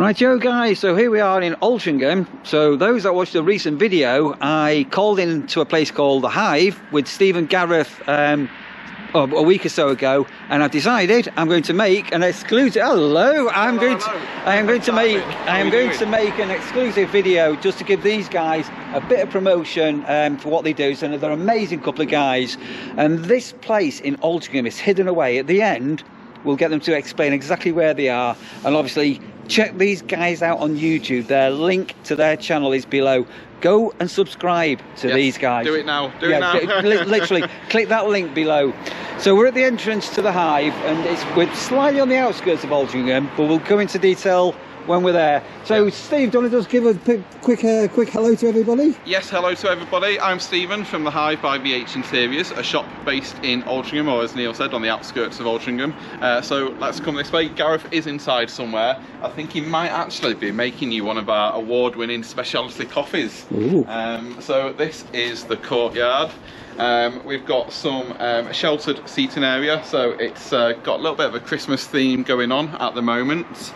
Rightio guys, so here we are in Altrincham. So those that watched the recent video, I called in to a place called the Hive with Steve and Gareth a week or so ago, and I've decided I'm going to make an exclusive. Hello, I am going to make an exclusive video just to give these guys a bit of promotion for what they do. So they're an amazing couple of guys, and this place in Altrincham is hidden away. At the end, we'll get them to explain exactly where they are, and obviously check these guys out on YouTube. Their link to their channel is below. Go and subscribe to these guys. Do it now. Do it now. Literally, click that link below. So we're at the entrance to the Hive, and we're slightly on the outskirts of Altrincham, but we'll go into detail when we're there. So Steve, do you want to just give a quick hello to everybody? Yes, hello to everybody. I'm Stephen from the Hive by VH Interiors, a shop based in Altrincham, or as Neil said, on the outskirts of Altrincham. So let's come this way. Gareth is inside somewhere. I think he might actually be making you one of our award-winning specialty coffees. So this is the courtyard. We've got some sheltered seating area, so it's got a little bit of a Christmas theme going on at the moment.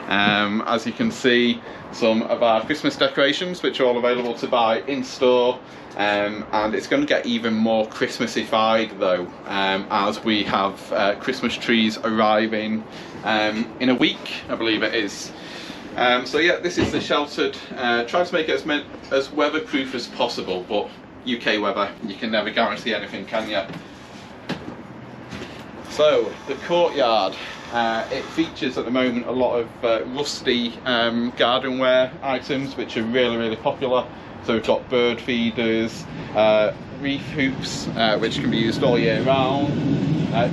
As you can see, some of our Christmas decorations, which are all available to buy in store, and it's going to get even more Christmassified though, as we have Christmas trees arriving in a week, I believe it is. So yeah, this is the sheltered. Try to make it as weatherproof as possible, but UK weather, you can never guarantee anything, can you? So the courtyard, it features at the moment a lot of rusty gardenware items, which are really popular. So we've got bird feeders, reef hoops, which can be used all year round,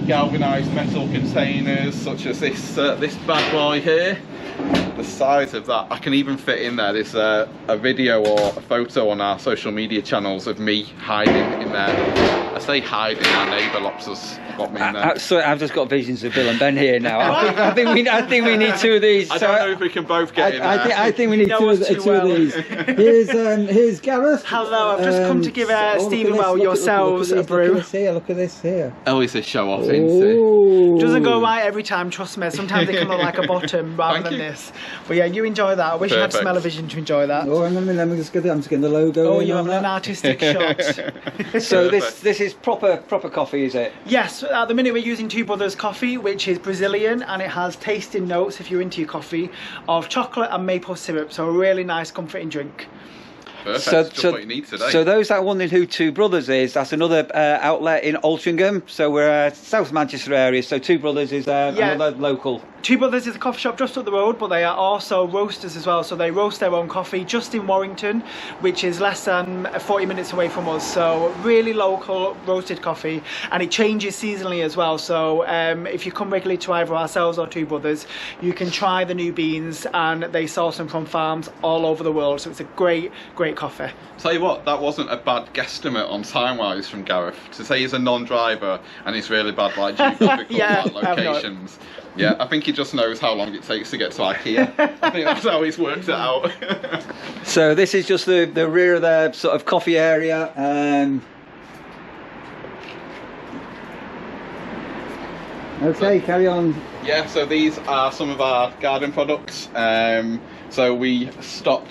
galvanised metal containers such as this bad boy here. The size of that, I can even fit in there. There's a video or a photo on our social media channels of me hiding in there. I say hiding, our neighbour locks us in there. Sorry, I've just got visions of Bill and Ben here now. I think we need two of these. I don't know if we can both get in there. I think we need two of these. Here's Gareth. Hello, I've just come to give Steve and yourselves a brew. Look at this here. Oh, is this show off into? Doesn't go right every time, trust me. Sometimes it can look like a bottom rather than this. But yeah, you enjoy that. I wish you had smell-o-vision to enjoy that. Oh, let me just get it. I'm just getting the logo. Oh, you're having an artistic shot. So this is proper coffee, is it? Yes, at the minute we're using Two Brothers coffee, which is Brazilian, and it has tasting notes, if you're into your coffee, of chocolate and maple syrup. So a really nice, comforting drink. Perfect. Just what you need today. So those that wondering who Two Brothers is, that's another outlet in Altrincham. So we're South Manchester area. So Two Brothers is another local. Two Brothers is a coffee shop just up the road, but they are also roasters as well. So they roast their own coffee just in Warrington, which is less than 40 minutes away from us. So really local roasted coffee, and it changes seasonally as well. So if you come regularly to either ourselves or Two Brothers, you can try the new beans, and they source them from farms all over the world. So it's a great coffee. Tell you what, that wasn't a bad guesstimate on time-wise from Gareth. To say he's a non-driver and he's really bad like geographical locations. Yeah, I think he just knows how long it takes to get to IKEA. I think that's how he's worked it out. So this is just the rear of their sort of coffee area. Okay, carry on. Yeah, so these are some of our garden products. So we stock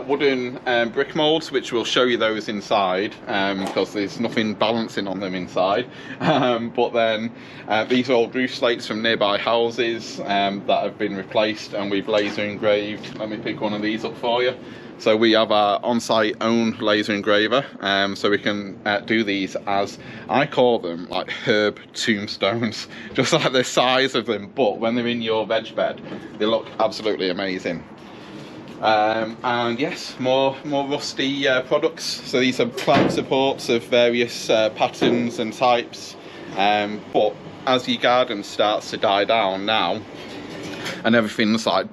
wooden brick moulds, which we'll show you those inside, because there's nothing balancing on them inside. But then these are old roof slates from nearby houses that have been replaced, and we've laser engraved. Let me pick one of these up for you. So we have our on-site own laser engraver, so we can do these as, I call them like herb tombstones, just like the size of them, but when they're in your veg bed, they look absolutely amazing. And yes, more rusty products. So these are clamp supports of various patterns and types, but as your garden starts to die down now, and everything's like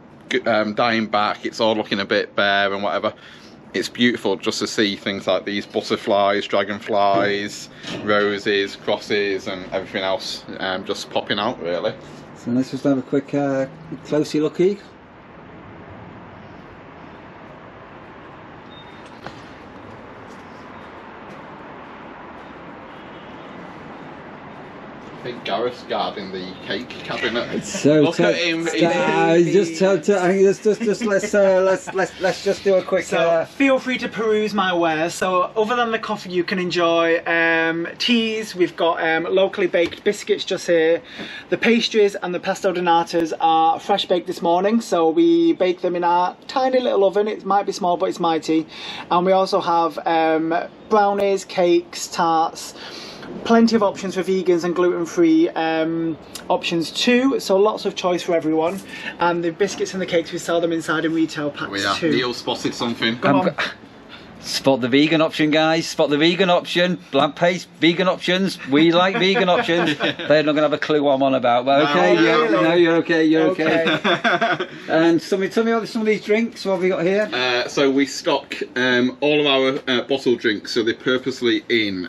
dying back, it's all looking a bit bare and whatever, it's beautiful just to see things like these butterflies, dragonflies, roses, crosses and everything else just popping out really. So let's just have a quick closey looky. I think Gareth's guarding the cake cabinet. So look at him. Let's just do a quick. So feel free to peruse my wares. So other than the coffee, you can enjoy teas. We've got locally baked biscuits just here. The pastries and the pesto donatas are fresh baked this morning. So we bake them in our tiny little oven. It might be small, but it's mighty. And we also have brownies, cakes, tarts. Plenty of options for vegans and gluten-free options too, so lots of choice for everyone. And the biscuits and the cakes, we sell them inside in retail packs too. Neil spotted something. Spot the vegan option, guys. Spot the vegan option. Blank paste, vegan options. We like vegan options. They're not going to have a clue what I'm on about. But okay, no, you're okay. You're okay. And tell me about some of these drinks. What have we got here? So we stock all of our bottled drinks. So they're purposely in,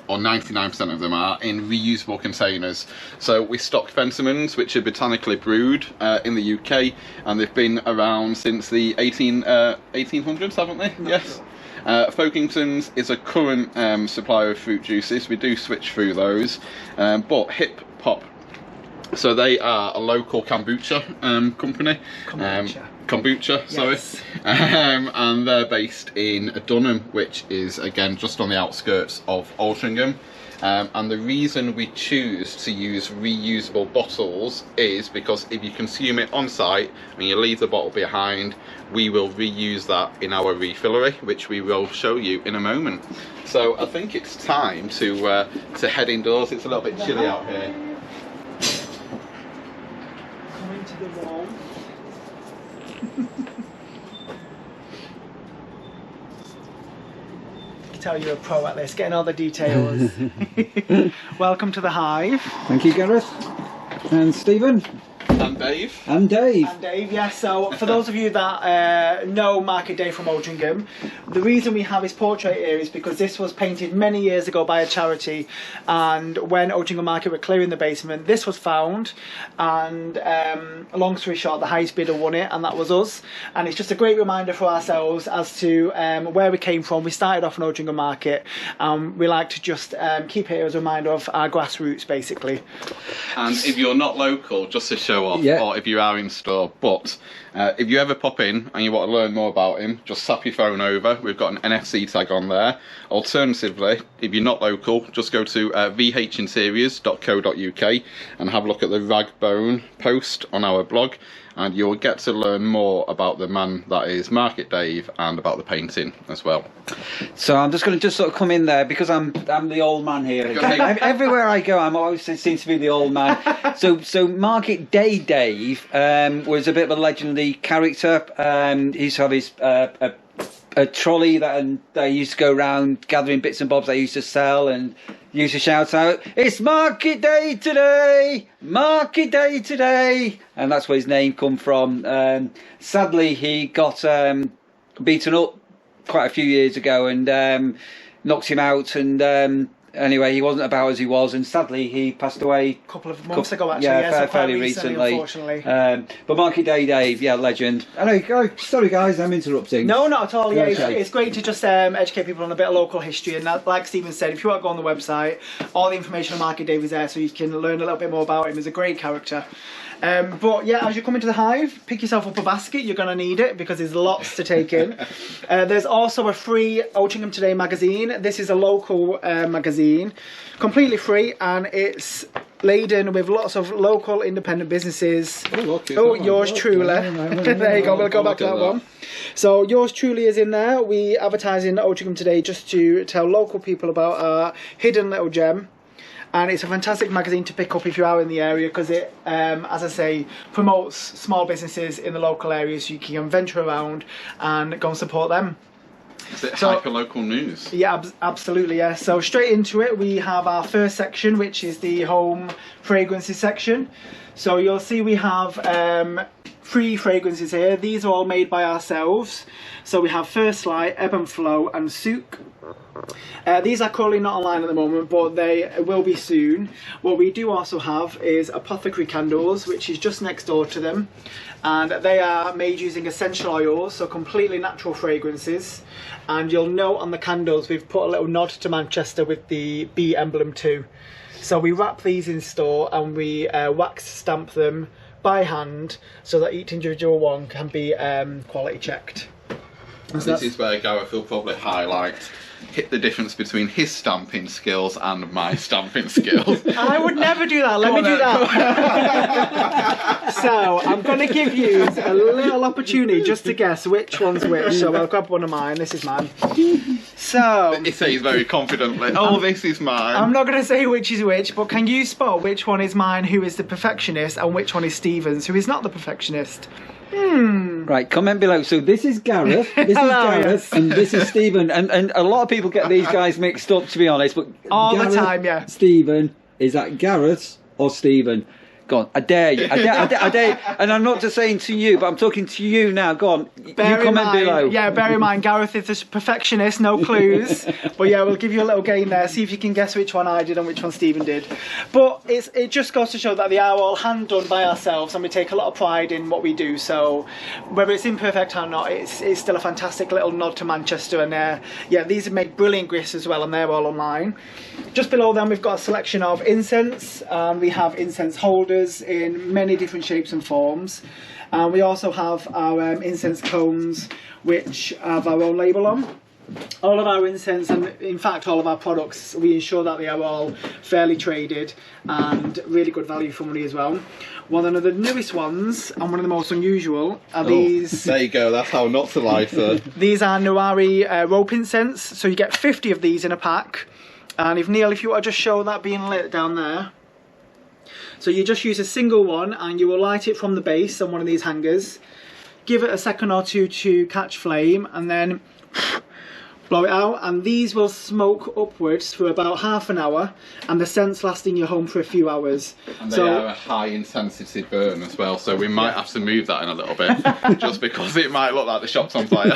or 99% of them are, in reusable containers. So we stock Fentimans, which are botanically brewed in the UK, and they've been around since the 1800s, haven't they? Yes. Folkington's is a current supplier of fruit juices. We do switch through those, but Hip Hop, so they are a local kombucha company. Kombucha, sorry. Yes. And they're based in Dunham, which is again just on the outskirts of Altrincham. And the reason we choose to use reusable bottles is because if you consume it on site and you leave the bottle behind, we will reuse that in our refillery, which we will show you in a moment. So I think it's time to head indoors. It's a little bit chilly out here. Coming to the wall. Tell you're a pro at this, getting all the details. Welcome to the Hive. Thank you, Gareth. And Stephen. And Dave. And Dave. And Dave, yes. So for those of you that know Market Day from Altrincham, the reason we have his portrait here is because this was painted many years ago by a charity, and when Altrincham Market were clearing the basement, this was found, and long story short, the highest bidder won it, and that was us. And it's just a great reminder for ourselves as to where we came from. We started off in Altrincham Market, and we like to just keep it here as a reminder of our grassroots, basically. And if you're not local, just to show off, or if you are in store, but if you ever pop in and you want to learn more about him, just slap your phone over. We've got an NFC tag on there. Alternatively, if you're not local, just go to vhinteriors.co.uk and have a look at the Ragbone post on our blog, and you'll get to learn more about the man that is Market Dave and about the painting as well. So I'm just going to sort of come in there because I'm the old man here. Everywhere I go, I'm always seems to be the old man. So Market Day Dave was a bit of a legendary character. He used to have his a trolley that I used to go around gathering bits and bobs I used to sell, and used to shout out, "It's Market Day today! Market Day today!" And that's where his name come from. Sadly, he got beaten up quite a few years ago, and knocked him out, and anyway, he wasn't about as he was, and sadly he passed away A couple of months ago, actually. Yeah, so fairly quite recently. Unfortunately. But Market Day Dave, yeah, legend. I know. Sorry, guys, I'm interrupting. No, not at all. Yeah, Okay. it's great to just educate people on a bit of local history. And like Stephen said, if you want to go on the website, all the information on Market Dave is there, so you can learn a little bit more about him. He's a great character. But yeah, as you come into the Hive, pick yourself up a basket. You're going to need it because there's lots to take in. There's also a free Altrincham Today magazine. This is a local magazine, completely free, and it's laden with lots of local independent businesses. Yours truly. There you go, we'll go back to that one. So yours truly is in there. We advertise in Altrincham Today just to tell local people about our hidden little gem. And it's a fantastic magazine to pick up if you are in the area, because it, as I say, promotes small businesses in the local area, so you can venture around and go and support them. Is it hyper-local news? Yeah, absolutely, yeah. So straight into it, we have our first section, which is the home fragrances section. So you'll see we have 3 fragrances here. These are all made by ourselves. So we have First Light, Ebb and Flow and Souk. These are currently not online at the moment, but they will be soon. What we do also have is Apothecary candles, which is just next door to them, and they are made using essential oils, so completely natural fragrances. And you'll note on the candles we've put a little nod to Manchester with the bee emblem too. So we wrap these in store and we wax stamp them by hand so that each individual one can be quality checked. And this is where Gareth will probably hit the difference between his stamping skills and my stamping skills. I would never do that. Let me do that. So I'm going to give you a little opportunity just to guess which one's which. So I'll grab one of mine. This is mine. So he says very confidently, "Oh, this is mine." I'm not going to say which is which, but can you spot which one is mine, who is the perfectionist, and which one is Stephen's, who is not the perfectionist? Right, comment below. So this is Gareth, this Hello, is Gareth, yes. and this is Stephen. And a lot of people get these guys mixed up, to be honest. But All Gareth, the time, yeah. Stephen, is that Gareth or Stephen? Go on, I dare you. I dare you. And I'm not just saying to you, but I'm talking to you now. Go on, you comment below. Yeah, bear in mind, Gareth is a perfectionist, no clues. But yeah, we'll give you a little game there, see if you can guess which one I did and which one Stephen did. But it just goes to show that they are all hand done by ourselves, and we take a lot of pride in what we do. So whether it's imperfect or not, it's still a fantastic little nod to Manchester. And yeah, these have made brilliant gifts as well, and they're all online. Just below them, we've got a selection of incense, and we have incense holders in many different shapes and forms. And we also have our incense cones, which have our own label on. All of our incense, and in fact all of our products, we ensure that they are all fairly traded and really good value for money as well. One of the newest ones, and one of the most unusual, are these. There you go, that's how not to lie, sir. These are Nuari rope incense, so you get 50 of these in a pack. And if Neil, if you want to just show that being lit down there. So you just use a single one and you will light it from the base on one of these hangers. Give it a second or two to catch flame and then blow it out, and these will smoke upwards for about half an hour, and the scent's last in your home for a few hours. And they are a high intensity burn as well, so we might have to move that in a little bit, just because it might look like the shop's on fire.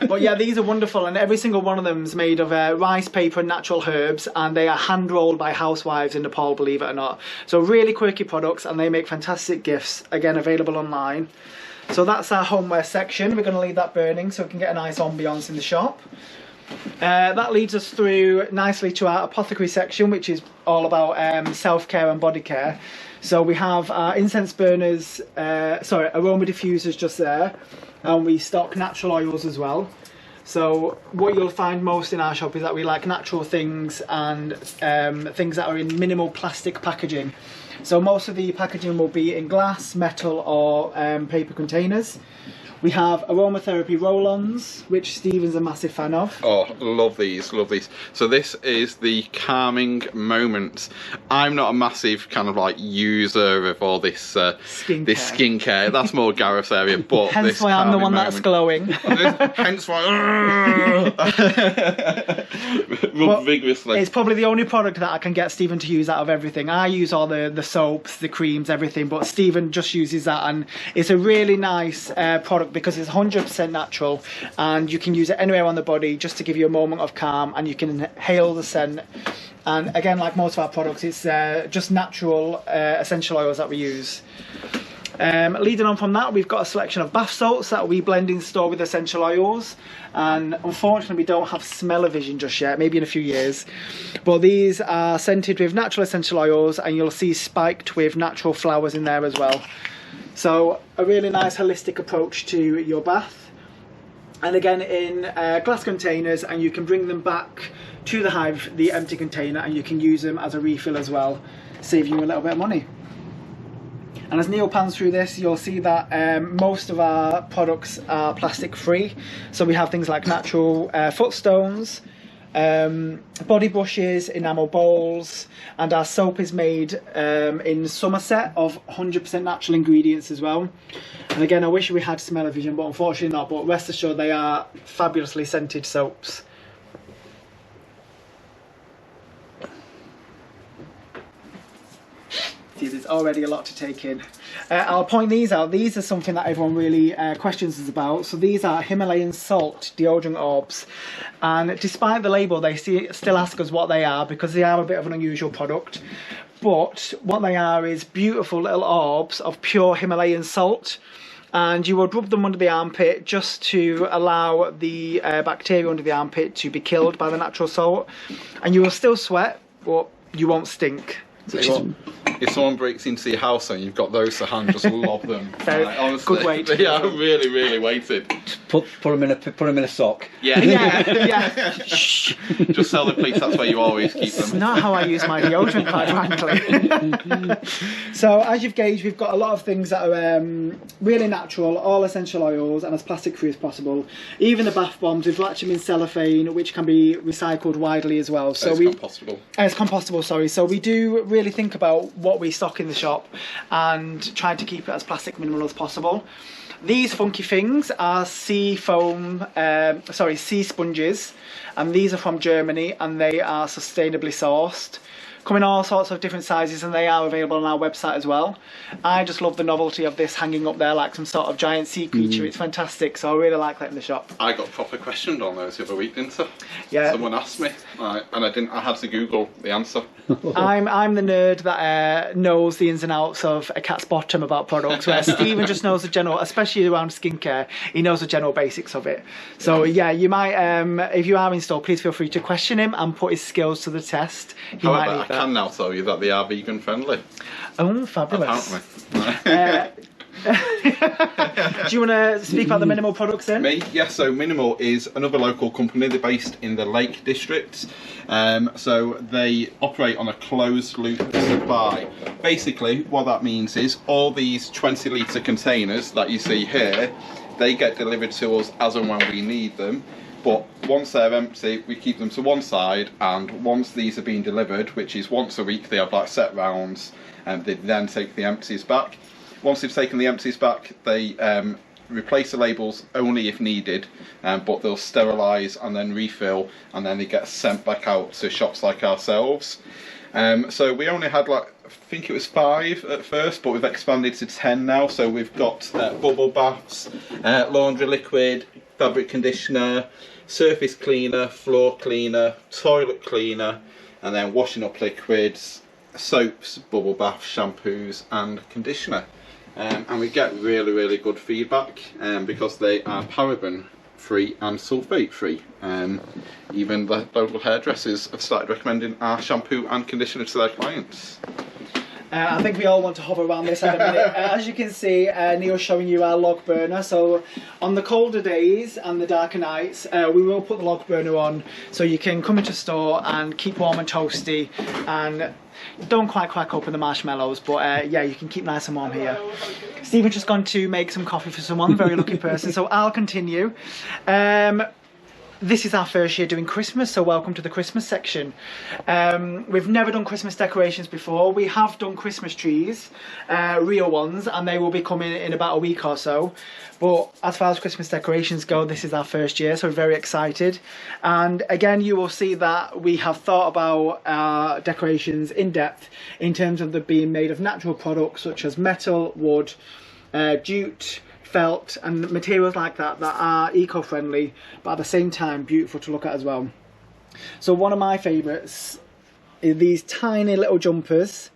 But yeah, these are wonderful, and every single one of them is made of rice paper and natural herbs, and they are hand rolled by housewives in Nepal, believe it or not. So really quirky products, and they make fantastic gifts, again available online. So that's our homeware section. We're going to leave that burning so we can get a nice ambiance in the shop. That leads us through nicely to our apothecary section, which is all about self-care and body care. So we have our incense burners, aroma diffusers just there, and we stock natural oils as well. So what you'll find most in our shop is that we like natural things and things that are in minimal plastic packaging. So most of the packaging will be in glass, metal or paper containers. We have aromatherapy roll-ons, which Stephen's a massive fan of. Oh, love these, love these. So this is the calming moments. I'm not a massive kind of like user of all this skincare. That's more Gareth's area, but hence this why I'm the one moment, that's glowing. hence why rub vigorously. It's probably the only product that I can get Stephen to use out of everything. I use all the soaps, the creams, everything, but Stephen just uses that, and it's a really nice product because it's 100% natural, and you can use it anywhere on the body just to give you a moment of calm, and you can inhale the scent. And again, like most of our products, it's just natural essential oils that we use. Leading on from that, we've got a selection of bath salts that we blend in store with essential oils, and unfortunately we don't have smell-o-vision just yet, maybe in a few years, but these are scented with natural essential oils, and you'll see spiked with natural flowers in there as well. So a really nice holistic approach to your bath, and again in glass containers, and you can bring them back to the Hive, the empty container, and you can use them as a refill as well, save you a little bit of money. And as Neil pans through this, you'll see that most of our products are plastic free. So we have things like natural footstones, body brushes, enamel bowls, and our soap is made in Somerset of 100% natural ingredients as well. And again, I wish we had smell-o-vision, but unfortunately not, but rest assured they are fabulously scented soaps. See, there's already a lot to take in. I'll point these out. These are something that everyone really questions us about. So these are Himalayan salt deodorant orbs. And despite the label, they still ask us what they are because they are a bit of an unusual product. But what they are is beautiful little orbs of pure Himalayan salt. And you would rub them under the armpit just to allow the bacteria under the armpit to be killed by the natural salt. And you will still sweat, but you won't stink. If someone breaks into your house and you've got those to hand, just lob them. Honestly, good weight. They are really, really weighted. Put them in a sock. Yeah. Yeah. Just tell the police that's where you always keep them. It's not how I use my deodorant, quite frankly. So as you've gauged, we've got a lot of things that are really natural, all essential oils, and as plastic free as possible. Even the bath bombs, we've wrapped them in cellophane, which can be recycled widely as well. So it's compostable. It's compostable, sorry. So we do really think about what we stock in the shop and try to keep it as plastic minimal as possible. These funky things are sea sponges, and these are from Germany and they are sustainably sourced. Come in all sorts of different sizes and they are available on our website as well. I just love the novelty of this hanging up there like some sort of giant sea creature. It's fantastic, so I really like that in the shop. I got proper questioned on those the other week, didn't I? Yeah. Someone asked me, and I had to Google the answer. I'm the nerd that knows the ins and outs of a cat's bottom about products, where Stephen just knows the general, especially around skincare, he knows the general basics of it. So yeah, you might, if you are in store, please feel free to question him and put his skills to the test. However, I can now tell you that they are vegan friendly. Oh, fabulous. Apparently. Do you want to speak about the Minimal products then? Me? Yeah, so Minimal is another local company. They're based in the Lake District. So they operate on a closed loop supply. Basically, what that means is all these 20 litre containers that you see here, they get delivered to us as and when we need them. But once they're empty, we keep them to one side, and once these are being delivered, which is once a week, they have like set rounds, and they then take the empties back. Once they've taken the empties back, they replace the labels only if needed, but they'll sterilise and then refill, and then they get sent back out to shops like ourselves. So we only had like, I think it was 5 at first, but we've expanded to 10 now. So we've got bubble baths, laundry liquid, fabric conditioner, surface cleaner, floor cleaner, toilet cleaner, and then washing up liquids, soaps, bubble bath, shampoos and conditioner. And we get really, really good feedback because they are paraben free and sulfate free. Even the local hairdressers have started recommending our shampoo and conditioner to their clients. I think we all want to hover around this in a minute. As you can see, Neil's showing you our log burner. So on the colder days and the darker nights, we will put the log burner on so you can come into store and keep warm and toasty, and don't quite crack open the marshmallows, but yeah, you can keep nice and warm here. Stephen's just gone to make some coffee for someone, very lucky person, so I'll continue. This is our first year doing Christmas, so welcome to the Christmas section. We've never done Christmas decorations before. We have done Christmas trees, real ones, and they will be coming in about a week or so. But as far as Christmas decorations go, this is our first year, so we're very excited. And again, you will see that we have thought about our decorations in depth in terms of them being made of natural products such as metal, wood, jute, felt and materials like that that are eco-friendly but at the same time beautiful to look at as well. So one of my favourites is these tiny little jumpers.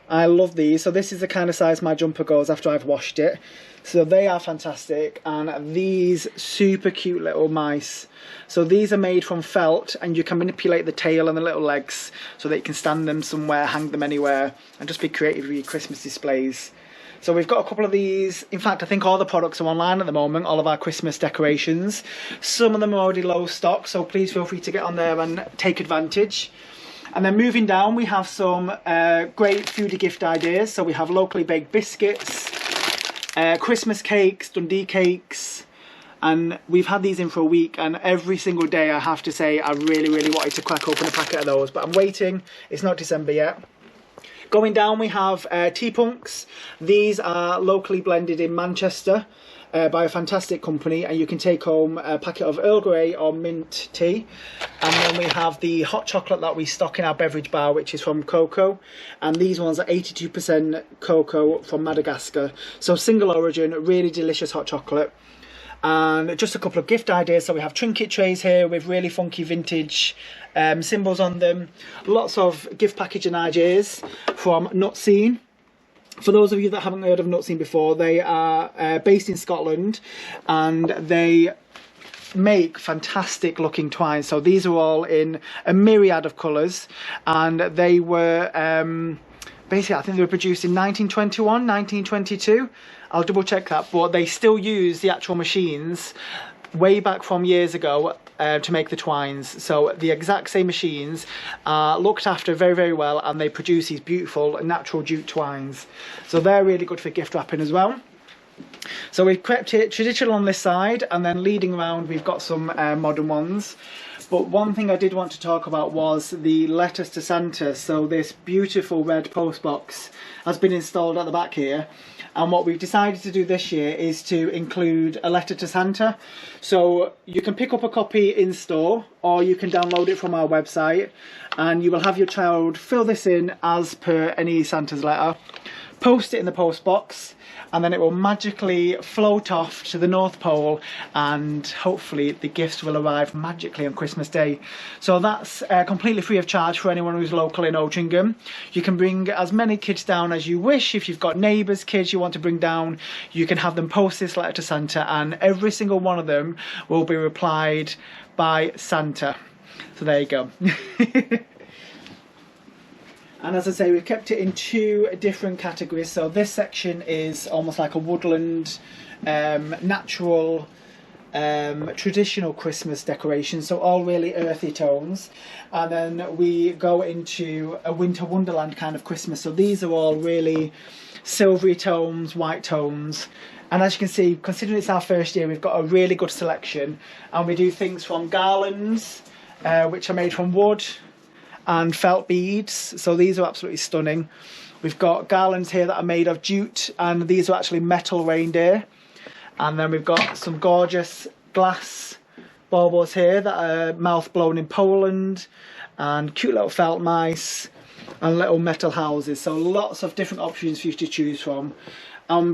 I love these. So this is the kind of size my jumper goes after I've washed it. So they are fantastic, and these super cute little mice. So these are made from felt, and you can manipulate the tail and the little legs so that you can stand them somewhere, hang them anywhere, and just be creative with your Christmas displays. So we've got a couple of these. In fact, I think all the products are online at the moment, all of our Christmas decorations. Some of them are already low stock, so please feel free to get on there and take advantage. And then moving down, we have some great foodie gift ideas. So we have locally baked biscuits, Christmas cakes, Dundee cakes, and we've had these in for a week, and every single day I have to say I really wanted to crack open a packet of those, but I'm waiting. It's not December yet. Going down, we have tea punks. These are locally blended in Manchester. by a fantastic company, and you can take home a packet of Earl Grey or mint tea. And then we have the hot chocolate that we stock in our beverage bar, which is from cocoa, and these ones are 82% cocoa from Madagascar, so single origin, really delicious hot chocolate. And just a couple of gift ideas. So we have trinket trays here with really funky vintage symbols on them. Lots of gift packaging ideas from Nutscene. For those of you that haven't heard of Nutscene before, they are based in Scotland, and they make fantastic looking twines. So these are all in a myriad of colours, and they were basically, I think they were produced in 1921, 1922. I'll double check that, but they still use the actual machines way back from years ago to make the twines. So the exact same machines are looked after very, very well, and they produce these beautiful natural jute twines. So they're really good for gift wrapping as well. So we've kept it traditional on this side, and then leading around we've got some modern ones. But one thing I did want to talk about was the letters to Santa. So this beautiful red post box has been installed at the back here. And what we've decided to do this year is to include a letter to Santa. So you can pick up a copy in store, or you can download it from our website, and you will have your child fill this in as per any Santa's letter, post it in the post box, and then it will magically float off to the North Pole, and hopefully the gifts will arrive magically on Christmas Day. So that's completely free of charge for anyone who's local in Altrincham. You can bring as many kids down as you wish. If you've got neighbours' kids you want to bring down, you can have them post this letter to Santa, and every single one of them will be replied by Santa. So there you go. And as I say, we've kept it in two different categories. So this section is almost like a woodland, natural, traditional Christmas decoration. So all really earthy tones. And then we go into a winter wonderland kind of Christmas. So these are all really silvery tones, white tones. And as you can see, considering it's our first year, we've got a really good selection. And we do things from garlands, which are made from wood, and felt beads. So these are absolutely stunning. We've got garlands here that are made of jute, and these are actually metal reindeer. And then we've got some gorgeous glass baubles here that are mouth blown in Poland, and cute little felt mice and little metal houses. So lots of different options for you to choose from.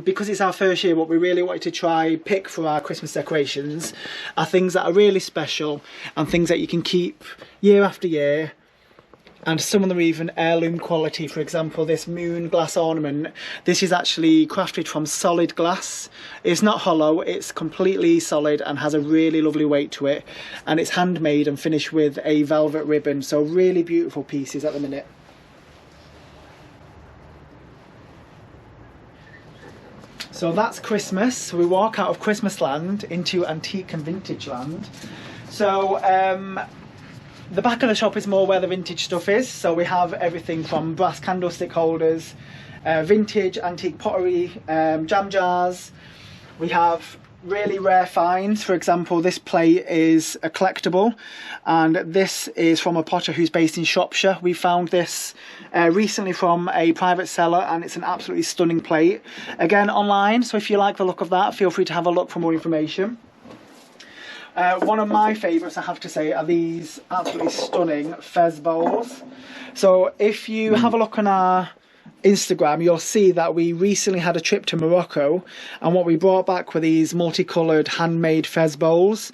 Because it's our first year, what we really wanted to try pick for our Christmas decorations are things that are really special and things that you can keep year after year. And some of them are even heirloom quality. For example, this moon glass ornament, this is actually crafted from solid glass. It's not hollow, it's completely solid and has a really lovely weight to it. And it's handmade and finished with a velvet ribbon. So really beautiful pieces at the minute. So that's Christmas. We walk out of Christmas land into antique and vintage land. So the back of the shop is more where the vintage stuff is. So we have everything from brass candlestick holders, vintage antique pottery, jam jars. We have really rare finds. For example, this plate is a collectible, and this is from a potter who's based in Shropshire. We found this recently from a private seller, and it's an absolutely stunning plate. Again, online, so if you like the look of that, feel free to have a look for more information. One of my favourites, I have to say, are these absolutely stunning fez bowls. So if you have a look on our Instagram, you'll see that we recently had a trip to Morocco, and what we brought back were these multicoloured handmade fez bowls,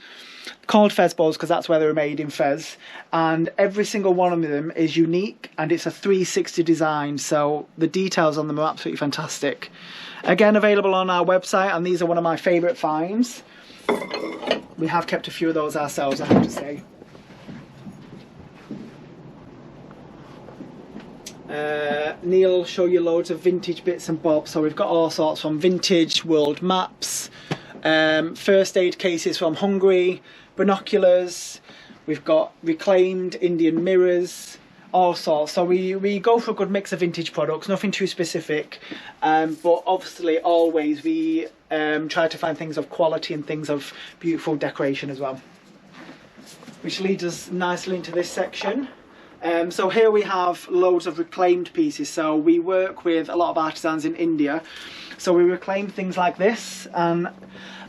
called fez bowls because that's where they were made, in Fez, and every single one of them is unique, and it's a 360 design, so the details on them are absolutely fantastic. Again, available on our website, and these are one of my favourite finds. We have kept a few of those ourselves, I have to say. Neil will show you loads of vintage bits and bobs. So we've got all sorts from vintage world maps, first aid cases from Hungary, binoculars, we've got reclaimed Indian mirrors, all sorts. So we go for a good mix of vintage products, nothing too specific, but obviously always we try to find things of quality and things of beautiful decoration as well. Which leads us nicely into this section. So here we have loads of reclaimed pieces. So we work with a lot of artisans in India. So we reclaim things like this. And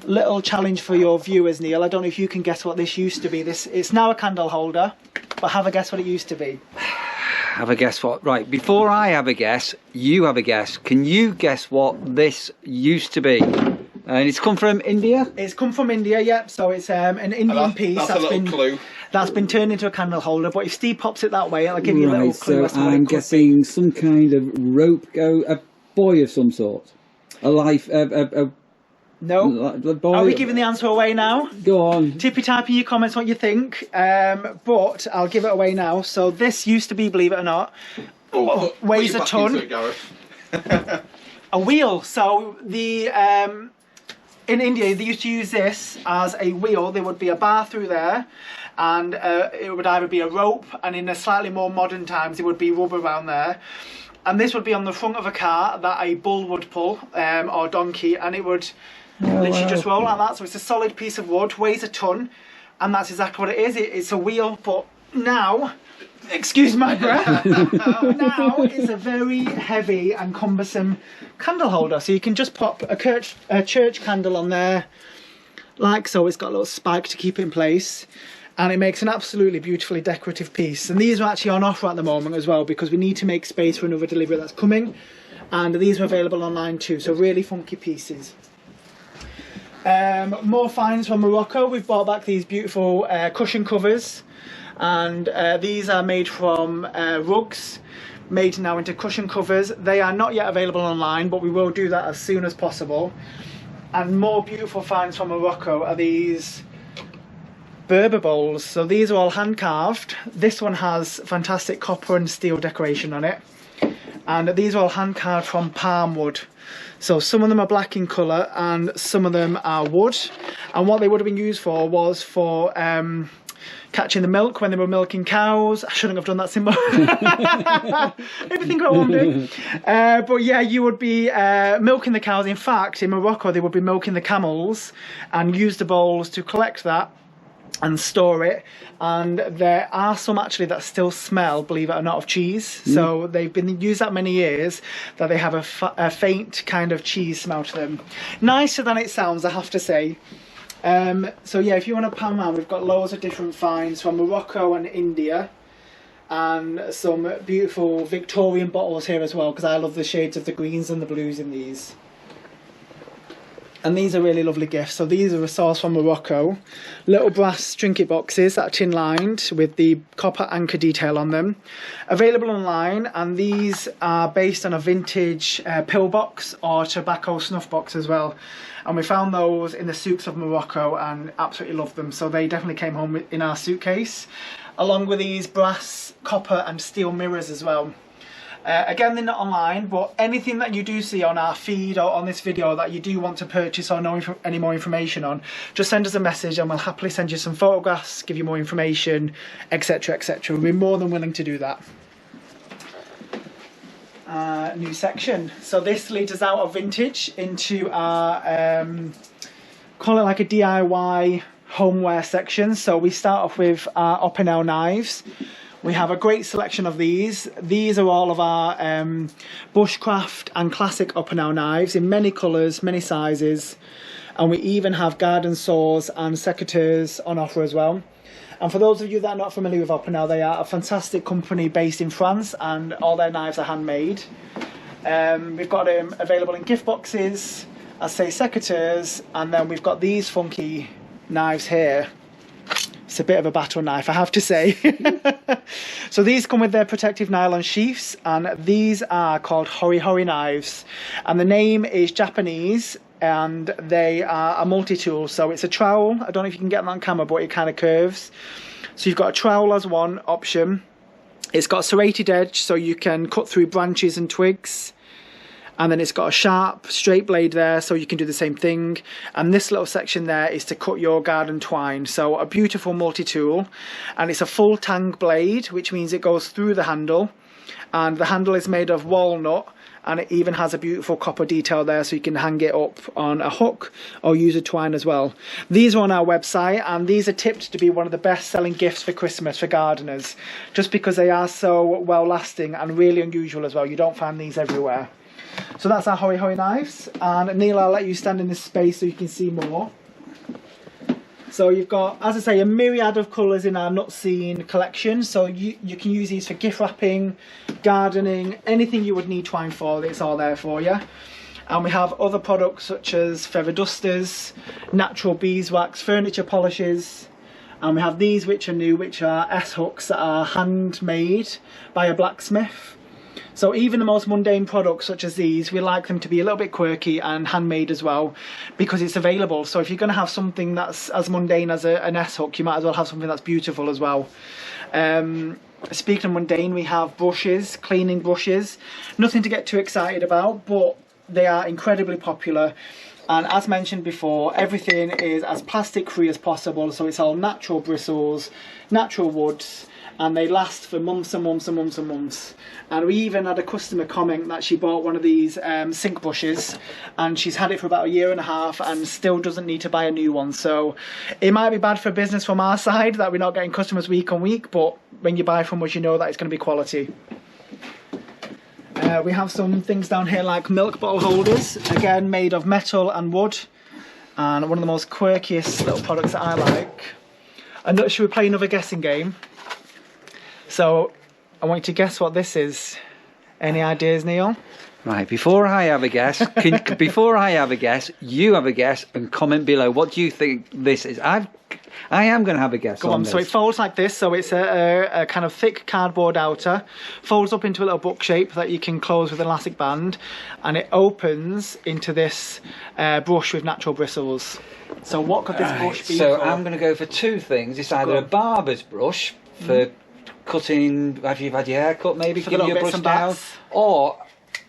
little challenge for your viewers, Neil. I don't know if you can guess what this used to be. It's now a candle holder, but have a guess what it used to be. Have a guess what? Right, before I have a guess, you have a guess. Can you guess what this used to be? And it's come from India? It's come from India, yep. So it's an Indian piece that's been turned into a candle holder. But if Steve pops it that way, I'll give you a little clue. So I'm guessing some kind of rope, a buoy of some sort. A life, no. Are we giving the answer away now? Go on. Type in your comments what you think. But I'll give it away now. So this used to be, believe it or not, weighs a ton. A wheel. So in India they used to use this as a wheel. There would be a bar through there, and it would either be a rope, and in the slightly more modern times it would be rubber around there. And this would be on the front of a car that a bull would pull, or donkey, and it would literally just roll like that. So it's a solid piece of wood, weighs a ton, and that's exactly what it is. It's a wheel, but now, excuse my breath, now it's a very heavy and cumbersome candle holder. So you can just pop a church candle on there, like so. It's got a little spike to keep it in place. And it makes an absolutely beautifully decorative piece. And these are actually on offer at the moment as well, because we need to make space for another delivery that's coming. And these are available online too, so really funky pieces. More finds from Morocco. We've brought back these beautiful cushion covers. And these are made from rugs, made now into cushion covers. They are not yet available online, but we will do that as soon as possible. And more beautiful finds from Morocco are these Berber bowls. So these are all hand carved. This one has fantastic copper and steel decoration on it, and these are all hand carved from palm wood. So some of them are black in colour and some of them are wood, and what they would have been used for was for catching the milk when they were milking cows. I shouldn't have done that symbol. Maybe think about what I'm doing. But yeah, you would be milking the cows. In fact, in Morocco they would be milking the camels and use the bowls to collect that and store it. And there are some actually that still smell, believe it or not, of cheese. So they've been used that many years that they have a faint kind of cheese smell to them. Nicer than it sounds, I have to say. So yeah, if you want to pan around, we've got loads of different finds from Morocco and India, and some beautiful Victorian bottles here as well, because I love the shades of the greens and the blues in these. And these are really lovely gifts. So these are a source from Morocco. Little brass trinket boxes that are tin lined with the copper anchor detail on them. Available online, and these are based on a vintage pillbox or tobacco snuff box as well. And we found those in the souks of Morocco and absolutely loved them. So they definitely came home in our suitcase, along with these brass, copper and steel mirrors as well. Again, they're not online, but anything that you do see on our feed or on this video that you do want to purchase or know any more information on, just send us a message and we'll happily send you some photographs, give you more information, etc, etc. We'll be more than willing to do that. New section. So this leads us out of vintage into our, call it like a DIY homeware section. So we start off with our Opinel knives. We have a great selection of these. These are all of our bushcraft and classic Opinel knives in many colours, many sizes. And we even have garden saws and secateurs on offer as well. And for those of you that are not familiar with Opinel, they are a fantastic company based in France, and all their knives are handmade. We've got them available in gift boxes, as say secateurs, and then we've got these funky knives here. It's a bit of a battle knife, I have to say. So these come with their protective nylon sheaths, and these are called Hori Hori knives. And the name is Japanese, and they are a multi-tool. So it's a trowel. I don't know if you can get them on camera, but it kind of curves. So you've got a trowel as one option. It's got a serrated edge, so you can cut through branches and twigs. And then it's got a sharp straight blade there, so you can do the same thing. And this little section there is to cut your garden twine. So a beautiful multi-tool, and it's a full tang blade, which means it goes through the handle, and the handle is made of walnut, and it even has a beautiful copper detail there, so you can hang it up on a hook or use a twine as well. These are on our website, and these are tipped to be one of the best selling gifts for Christmas for gardeners, just because they are so well lasting and really unusual as well. You don't find these everywhere. So that's our Hoi Hoi knives, and Neil, I'll let you stand in this space so you can see more. So you've got, as I say, a myriad of colours in our Not Seen collection. So you can use these for gift wrapping, gardening, anything you would need twine for, it's all there for you. And we have other products such as feather dusters, natural beeswax, furniture polishes. And we have these which are new, which are S-hooks that are handmade by a blacksmith. So even the most mundane products such as these, we like them to be a little bit quirky and handmade as well, because it's available. So if you're going to have something that's as mundane as an S-hook, you might as well have something that's beautiful as well. Speaking of mundane, we have brushes, cleaning brushes. Nothing to get too excited about, but they are incredibly popular. And as mentioned before, everything is as plastic free as possible. So it's all natural bristles, natural woods, and they last for months and months and months and months. And we even had a customer comment that she bought one of these sink brushes, and she's had it for about 1.5 years and still doesn't need to buy a new one. So it might be bad for business from our side that we're not getting customers week on week, but when you buy from us, you know that it's going to be quality. We have some things down here like milk bottle holders, again made of metal and wood, and one of the most quirkiest little products that I like. And should we play another guessing game? So I want you to guess what this is. Any ideas, Neil? Right, before I have a guess, you have a guess and comment below. What do you think this is? I am going to have a guess. Go on. So it folds like this. So it's a kind of thick cardboard outer, folds up into a little book shape that you can close with an elastic band, and it opens into this brush with natural bristles. So what could this brush be? So I'm going to go for two things. It's either a barber's brush for cutting, after you've had your hair cut, maybe give your brush down, or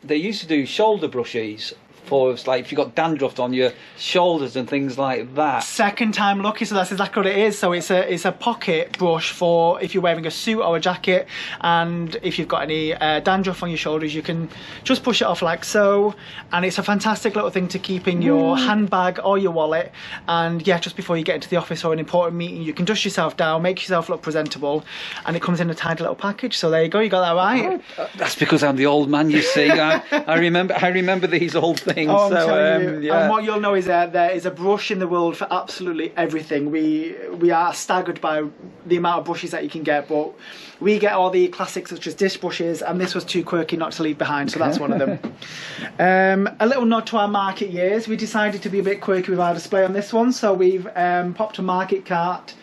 they used to do shoulder brushes for, like, if you've got dandruff on your shoulders and things like that. Second time lucky, so that's exactly what it is. So it's a pocket brush for if you're wearing a suit or a jacket, and if you've got any dandruff on your shoulders, you can just push it off like so, and it's a fantastic little thing to keep in your handbag or your wallet. And yeah, just before you get into the office or an important meeting, you can dust yourself down, make yourself look presentable, and it comes in a tiny little package. So there you go, you got that right. That's because I'm the old man, you see. I remember these old things. Oh, I'm telling you. Yeah. And what you'll know is that there is a brush in the world for absolutely everything. We are staggered by the amount of brushes that you can get, but we get all the classics such as dish brushes, and this was too quirky not to leave behind, so that's one of them. A little nod to our market years. We decided to be a bit quirky with our display on this one, so we've popped a market cart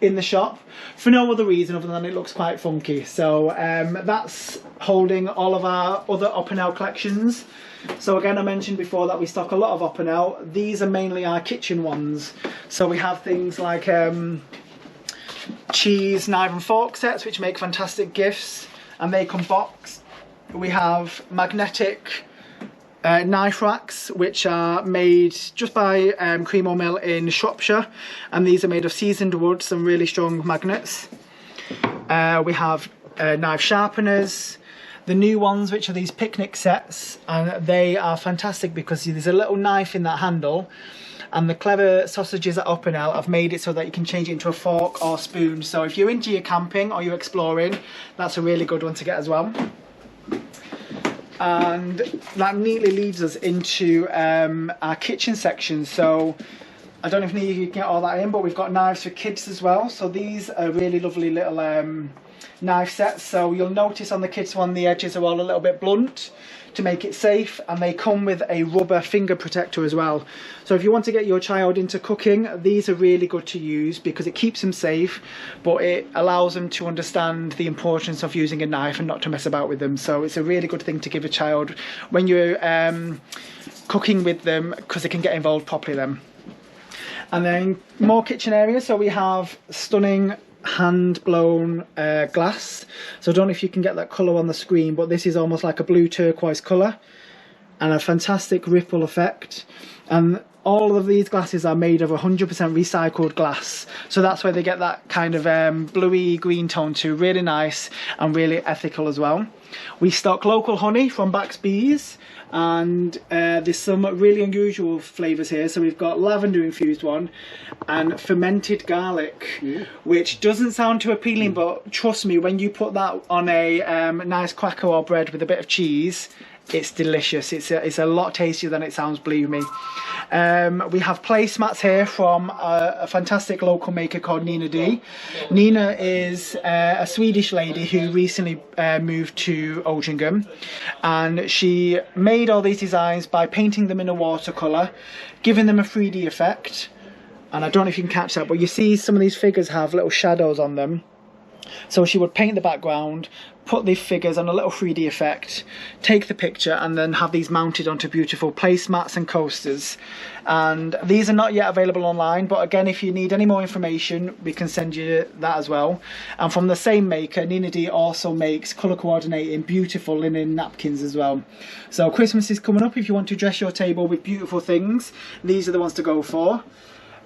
in the shop for no other reason other than it looks quite funky. So that's holding all of our other up and out collections. So again, I mentioned before that we stock a lot of up and out. These are mainly our kitchen ones. So we have things like cheese, knife and fork sets, which make fantastic gifts, and they come boxed. We have magnetic knife racks, which are made just by Creamo Mill in Shropshire, and these are made of seasoned wood, some really strong magnets. We have knife sharpeners, the new ones, which are these picnic sets, and they are fantastic because there's a little knife in that handle, and the clever sausages at Up and Out have made it so that you can change it into a fork or spoon. So if you're into your camping or you're exploring, that's a really good one to get as well. And that neatly leads us into our kitchen section. So I don't know if you can get all that in, but we've got knives for kids as well. So these are really lovely little knife sets. So you'll notice on the kids one, the edges are all a little bit blunt to make it safe, and they come with a rubber finger protector as well. So if you want to get your child into cooking, these are really good to use because it keeps them safe, but it allows them to understand the importance of using a knife and not to mess about with them. So it's a really good thing to give a child when you're cooking with them, because they can get involved properly then. And then more kitchen areas. So we have stunning hand blown glass. So I don't know if you can get that colour on the screen, but this is almost like a blue turquoise colour and a fantastic ripple effect. And all of these glasses are made of 100% recycled glass, so that's where they get that kind of bluey green tone too. Really nice and really ethical as well. We stock local honey from Bax Bees, and there's some really unusual flavours here. So we've got lavender infused one and fermented garlic, which doesn't sound too appealing, but trust me, when you put that on a nice cracker or bread with a bit of cheese, it's delicious. It's a lot tastier than it sounds, believe me. We have placemats here from a fantastic local maker called Nina D. Nina is a Swedish lady who recently moved to Altrincham, and she made all these designs by painting them in a watercolour, giving them a 3D effect. And I don't know if you can catch that, but you see some of these figures have little shadows on them. So she would paint the background, put the figures on a little 3D effect, take the picture, and then have these mounted onto beautiful placemats and coasters. And these are not yet available online, but again, if you need any more information, we can send you that as well. And from the same maker, Nina D also makes colour coordinating beautiful linen napkins as well. So Christmas is coming up. If you want to dress your table with beautiful things, these are the ones to go for.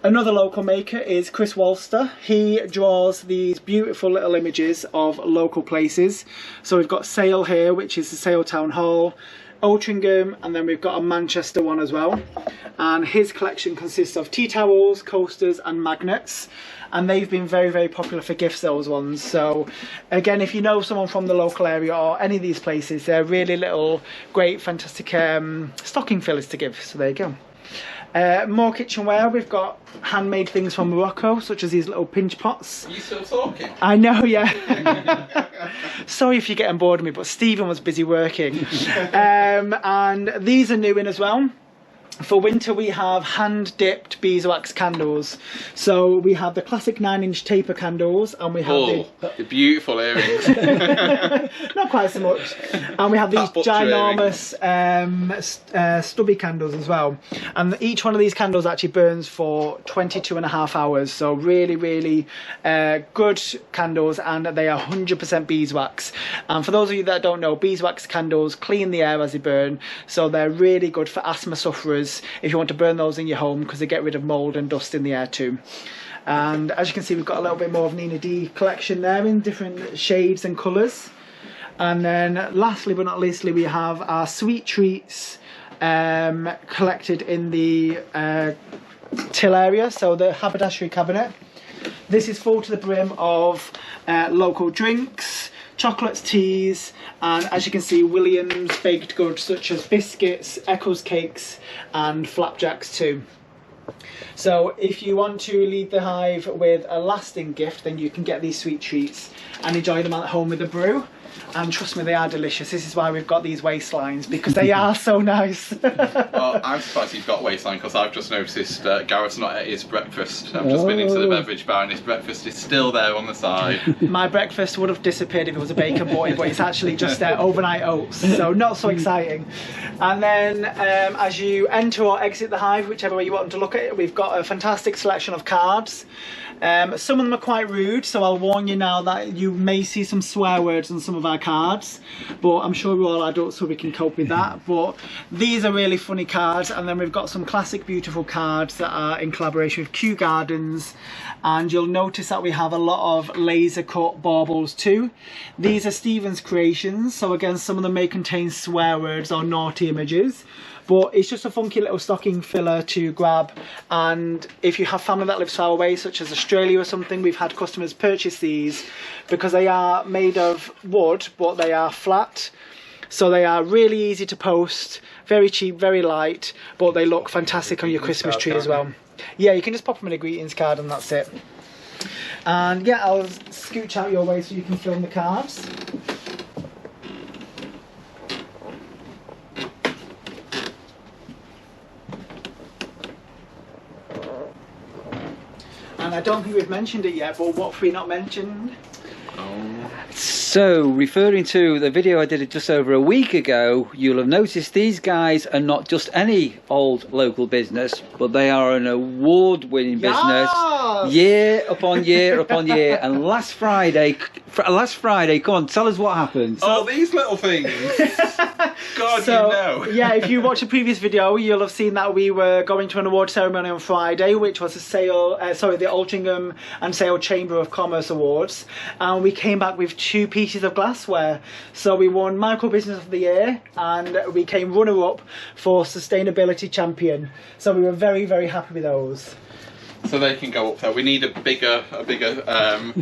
Another local maker is Chris Walster. He draws these beautiful little images of local places. So we've got Sale here, which is the Sale Town Hall, Altrincham, and then we've got a Manchester one as well. And his collection consists of tea towels, coasters and magnets. And they've been very, very popular for gifts, those ones. So again, if you know someone from the local area or any of these places, they're really little, great, fantastic stocking fillers to give. So there you go. More kitchenware. We've got handmade things from Morocco, such as these little pinch pots. Are you still talking? I know, yeah. Sorry if you're getting bored of me, but Stephen was busy working. And these are new in as well. For winter we have hand-dipped beeswax candles. So we have the classic 9-inch taper candles, and we have the beautiful earrings. Not quite so much. And we have these ginormous stubby candles as well. And each one of these candles actually burns for 22.5 hours. So really, really good candles, and they are 100% beeswax. And for those of you that don't know, beeswax candles clean the air as they burn. So they're really good for asthma sufferers if you want to burn those in your home, because they get rid of mould and dust in the air too. And as you can see, we've got a little bit more of Nina D collection there in different shades and colours. And then lastly but not leastly, we have our sweet treats collected in the till area, so the haberdashery cabinet. This is full to the brim of local drinks, chocolates, teas, and as you can see, Williams baked goods such as biscuits, Eccles cakes and flapjacks too. So if you want to leave the hive with a lasting gift, then you can get these sweet treats and enjoy them at home with a brew. And trust me, they are delicious. This is why we've got these waistlines, because they are so nice. Well, I'm surprised you've got waistline, because I've just noticed Gareth's not at his breakfast. I've just been into the beverage bar and his breakfast is still there on the side. My breakfast would have disappeared if it was a bacon butty, but it's actually just overnight oats, so not so exciting. And then as you enter or exit the hive, whichever way you want to look at it, we've got a fantastic selection of cards. Some of them are quite rude, so I'll warn you now that you may see some swear words on some of our cards, but I'm sure we're all adults so we can cope with that. But these are really funny cards. And then we've got some classic beautiful cards that are in collaboration with Kew Gardens, and you'll notice that we have a lot of laser cut baubles too. These are Stephen's creations, so again, some of them may contain swear words or naughty images, but it's just a funky little stocking filler to grab. And if you have family that lives far away, such as Australia or something, we've had customers purchase these because they are made of wood, but they are flat. So they are really easy to post, very cheap, very light, but they look fantastic on your Christmas tree as well. Yeah, you can just pop them in a greetings card and that's it. And yeah, I'll scooch out your way so you can film the cards. And I don't think we've mentioned it yet, but what have we not mentioned? So, referring to the video I did just over a week ago, you'll have noticed these guys are not just any old local business, but they are an award-winning business, year upon year upon year. And last Friday, come on, tell us what happened. Oh, these little things. God, so, you know. Yeah, if you watch a previous video, you'll have seen that we were going to an award ceremony on Friday, which was the the Altrincham and Sale Chamber of Commerce Awards, and we came back with 2 pieces pieces of glassware. So we won Micro Business of the Year, and we came runner-up for Sustainability Champion. So we were very, very happy with those. So they can go up there. We need a bigger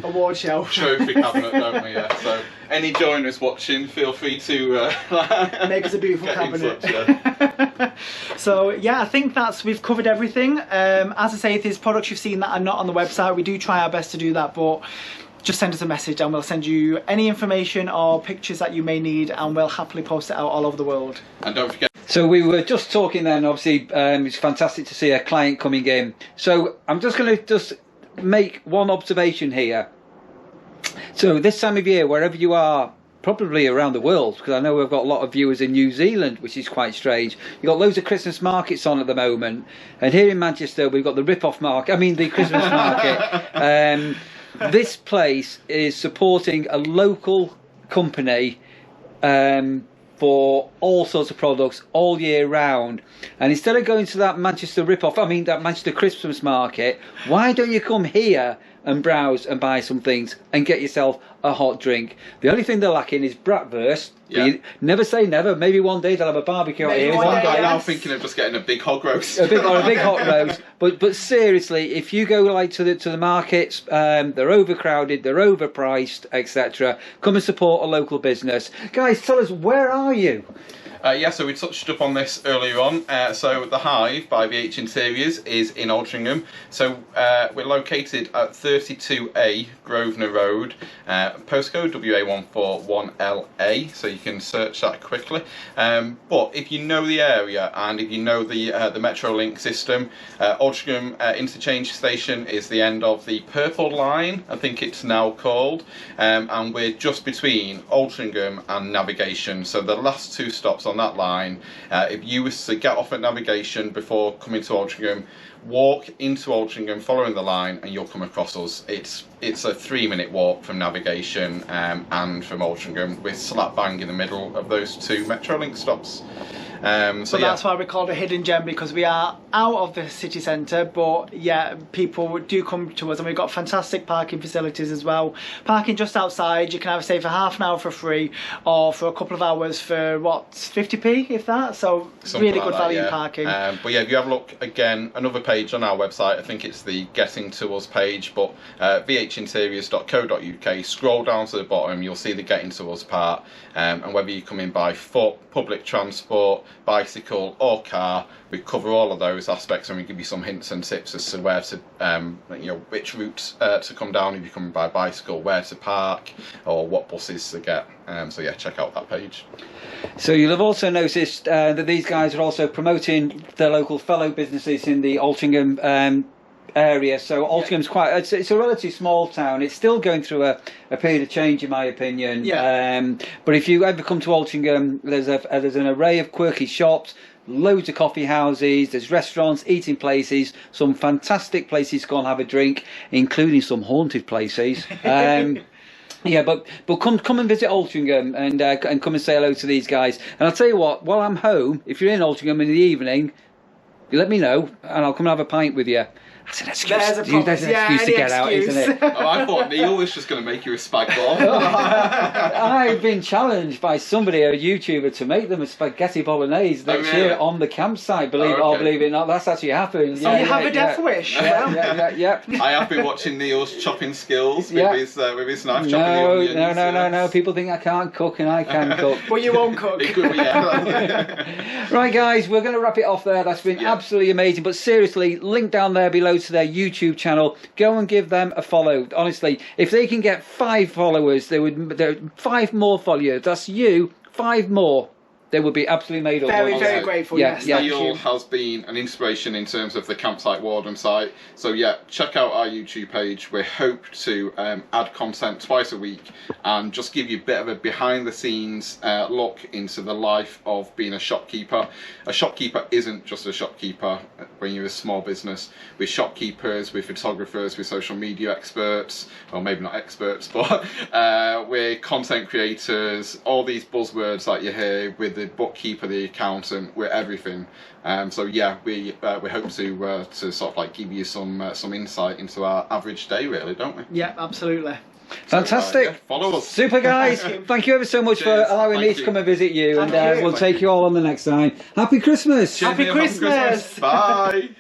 award show, trophy cabinet, don't we? Yeah. So any joiners watching, feel free to make us a beautiful cabinet. Touch, yeah. So yeah, I think we've covered everything. As I say, if there's products you've seen that are not on the website, we do try our best to do that, but just send us a message and we'll send you any information or pictures that you may need, and we'll happily post it out all over the world. And don't forget. So we were just talking then, obviously it's fantastic to see a client coming in. So I'm just going to make one observation here. So this time of year, wherever you are, probably around the world, because I know we've got a lot of viewers in New Zealand, which is quite strange. You've got loads of Christmas markets on at the moment. And here in Manchester, we've got the rip-off market, the Christmas market. This place is supporting a local company for all sorts of products all year round, and instead of going to that Manchester rip-off, that Manchester Christmas market, why don't you come here and browse and buy some things and get yourself a hot drink? The only thing they're lacking is bratwurst. Yeah. Never say never. Maybe one day they'll have a barbecue out here. I'm now thinking of just getting a big hog roast. a big hot roast. But seriously, if you go like to the markets, they're overcrowded, they're overpriced, etc. Come and support a local business. Guys, tell us, where are you? Yeah, so we touched up on this earlier on. So the Hive by VH Interiors is in Altrincham. So we're located at 32A Grosvenor Road, postcode WA141LA. So you can search that quickly. But if you know the area and if you know the Metrolink system, Altrincham interchange station is the end of the Purple Line, I think it's now called, and we're just between Altrincham and Navigation. So the last two stops on that line, if you was to get off at Navigation before coming to Altrincham, walk into Altrincham following the line and you'll come across us. It's a 3-minute walk from Navigation and from Altrincham. We're slap bang in the middle of those two Metrolink stops. So that's why we're called a hidden gem, because we are out of the city centre, but yeah, people do come to us, and we've got fantastic parking facilities as well. Parking just outside, you can either stay for half an hour for free or for a couple of hours for what, 50p if that, so something really good like value parking. But yeah, if you have a look again, another page on our website, I think it's the Getting to Us page, but vhinteriors.co.uk, scroll down to the bottom, you'll see the Getting to Us part, and whether you come in by foot, public transport, bicycle or car, we cover all of those aspects, and we give you some hints and tips as to where to, which routes to come down if you're coming by bicycle, where to park, or what buses to get. So yeah, check out that page. So you'll have also noticed that these guys are also promoting their local fellow businesses in the Altrincham area. So Altringham's it's a relatively small town. It's still going through a period of change, in my opinion. But if you ever come to Altrincham, there's an array of quirky shops, loads of coffee houses, there's restaurants, eating places, some fantastic places to go and have a drink, including some haunted places. Yeah, but come and visit Altrincham and come and say hello to these guys. And I'll tell you what, while I'm home, if you're in Altrincham in the evening, you let me know and I'll come and have a pint with you. That's an excuse. There's an excuse to get out, isn't it? I thought Neil was just going to make you a spag bol. I've been challenged by somebody, a YouTuber, to make them a spaghetti bolognese next year on the campsite. Believe it or not, that's actually happened. So you have a death wish. Yeah. I have been watching Neil's chopping skills with his knife chopping the onions. No. People think I can't cook, and I can cook. But you won't cook. Right, guys, we're going to wrap it off there. That's been absolutely amazing. But seriously, link down there below to their YouTube channel. Go and give them a follow. Honestly, if they can get 5 followers, there 5 more followers. That's you, 5 more. They would be absolutely made up. Very grateful. Yes. Neil has been an inspiration in terms of the Campsite Wardham site. So yeah, check out our YouTube page. We hope to add content twice a week and just give you a bit of a behind the scenes look into the life of being a shopkeeper. A shopkeeper isn't just a shopkeeper when you're a small business. We're shopkeepers, we're photographers, we're social media experts, well maybe not experts, but we're content creators, all these buzzwords that you hear with the bookkeeper, the accountant, we're everything. So yeah, we hope to sort of like give you some insight into our average day, really, don't we? Yeah, absolutely. Fantastic. So, follow us. Super, guys. Thank you ever so much for allowing me to come and visit you. Thank And you. we'll take you all on the next time. Happy Christmas. Happy Christmas. Bye.